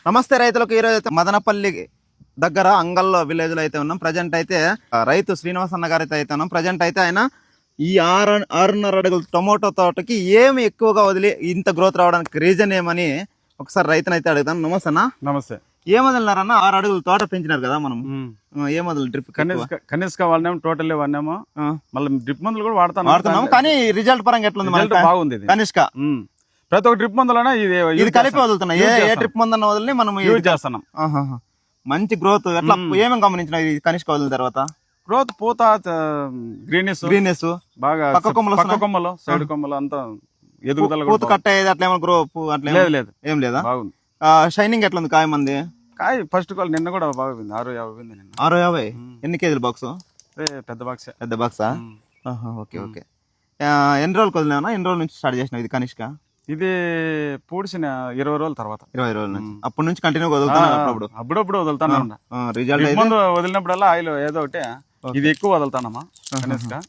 నమస్తే రైతులకు. ఈరోజు అయితే మదనపల్లి దగ్గర అంగల్లో విలేజ్ లో అయితే ఉన్నాం. ప్రజెంట్ అయితే రైతు శ్రీనివాస్ అన్న గారు అయితే ఉన్నాం. ప్రజెంట్ అయితే ఆయన ఈ 6.5 అడుగుల టొమాటో తోటకి ఏమి ఎక్కువగా వదిలి ఇంత గ్రోత్ రావడానికి రీజన్ ఏమని ఒకసారి రైతుని అయితే అడుగుతాను. నమస్తే అన్న. నమస్తే. ఏం వదిలినారన్న? 6 అడుగుల తోట పెంచినారు కదా మనం. ఏం వదిలి డ్రిప్ కనిష్క వాడినాము, టోటల్ వాడినాము, మళ్ళీ డ్రిప్ మందులు కూడా వాడుతున్నాము. కానీ రిజల్ట్ పరంగా ఎట్లుంది? బాగుంది. కనిష్క ప్రతి ఒక్క డ్రిప్ మందులోనే ఇది కలిపి వదులుతున్నా. ఏ డ్రిప్ మందు వదిలి మనం యూజ్ చేస్తున్నాం. మంచి గ్రోత్. ఎట్లా ఏమేమి గమనించిన కనిష్క వదిలిన తర్వాత? గ్రోత్, పూత, గ్రీనెస్ బాగా, పక్క కొమ్మలు సైడ్ కొమ్మలు అంతా ఎదుగుదల, పూత కట్ అయ్యేది అట్లా ఏమో గ్రో అట్లా లేదు ఏం లేదా? బాగుంది. షైనింగ్ ఎట్లా ఉంది? కాయ మంది కాయ ఫస్ట్ కాల్ నిన్న కూడా బాగా 650 నిన్న. 650. ఎన్ని కేజీల బాక్స్? పెద్ద బాక్స్. పెద్ద బాక్సా? Okay okay. ఎన్ని రోజులు వదిలినా? ఎన్ని రోజుల నుంచి స్టార్ట్ చేసిన ఇది కనిష్క? ఇది పూడ్చిన 20 రోజుల తర్వాత. 20 రోజుల నుంచి. అప్పటి నుంచి కంటిన్యూగా వదులుతాను. అప్పుడప్పుడు వదులుతాను. రిజల్ట్ ముందు వదిలినప్పుడల్లా ఆయిల్ ఏదో ఒకటి. ఇది ఎక్కువ వదులుతానమ్మా కనిష్క.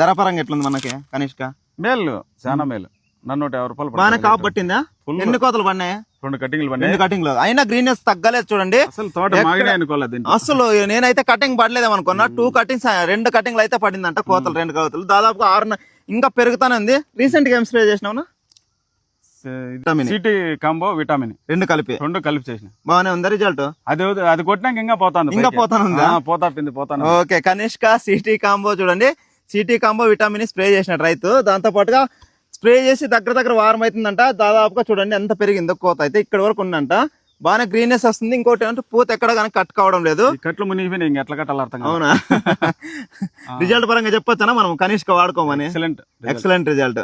ధర పరంగా ఎట్లుంది మనకి కనిష్క? మేలు, చాలా మేలు. 150 రూపాయలు. బాగానే కాపు పట్టిందా? ఎన్ని కోతలు పడినాయి? 2 కటింగ్లు పడినాయి. 2 కటింగ్లు. అయినా గ్రీనెస్ తగ్గలేదు చూడండి. అసలు తోట మాగినే అనుకోలేదు అసలు. నేనైతే కటింగ్ పడలేదు అనుకున్నా. 2 కటింగ్స్ 2 కటింగ్లు అయితే పడిందంట. కోతలు 2 కోతలు దాదాపుగా 6 ఇంకా పెరుగుతానే ఉంది. రీసెంట్ గా ఏం స్ప్రే చేసినావు? సిటీ కాంబో విటమిన్ 2 కలిపి చేసిన. బాగానే ఉంది రిజల్ట్. అది కొట్టినాక ఇంకా పోతాను. ఓకే. కనిష్క సిటీ కాంబో చూడండి. సిటీ కాంబో విటమిన్ స్ప్రే చేసినట్టు రైతు. దాంతో పాటుగా స్ప్రే చేసి దగ్గర వారం అవుతుందంట. దాదాపుగా చూడండి ఎంత పెరిగిందో. కోత అయితే ఇక్కడ వరకు ఉందంట. బాగానే గ్రీనెస్ వస్తుంది. ఇంకోటి అంటే పూత ఎక్కడ కానీ కట్ కావడం లేదు. కట్లు మునిగిపోయినాయి, ఇంకా ఎట్లా కట్టాలి అర్థం. అవునా? రిజల్ట్ పరంగా చెప్పొచ్చా మనం కనిష్క వాడుకోమని? Excellent result.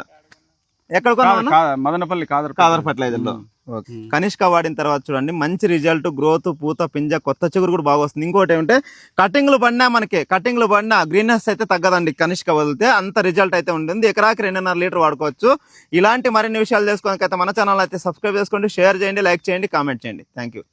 ఎక్కడ కొన్నా? మదనపల్లి కాదర్ ఫర్టిలైజర్ లో. కనిష్క వాడిన తర్వాత చూడండి మంచి రిజల్ట్. గ్రోత్, పూత, పింజ, కొత్త చిగురు కూడా బాగా వస్తుంది. ఇంకోటి ఏమంటే కటింగ్లు పడినా గ్రీనెస్ అయితే తగ్గదండి. కనిష్క వదిలితే అంత రిజల్ట్ అయితే ఉంటుంది. ఎకరాకి 2.5 లీటర్ వాడుకోవచ్చు. ఇలాంటి మరిన్ని విషయాలు తెలుసుకోవడానికి అయితే మన ఛానల్ అయితే సబ్స్క్రైబ్ చేసుకోండి, షేర్ చేయండి, లైక్ చేయండి, కామెంట్ చేయండి. Thank you.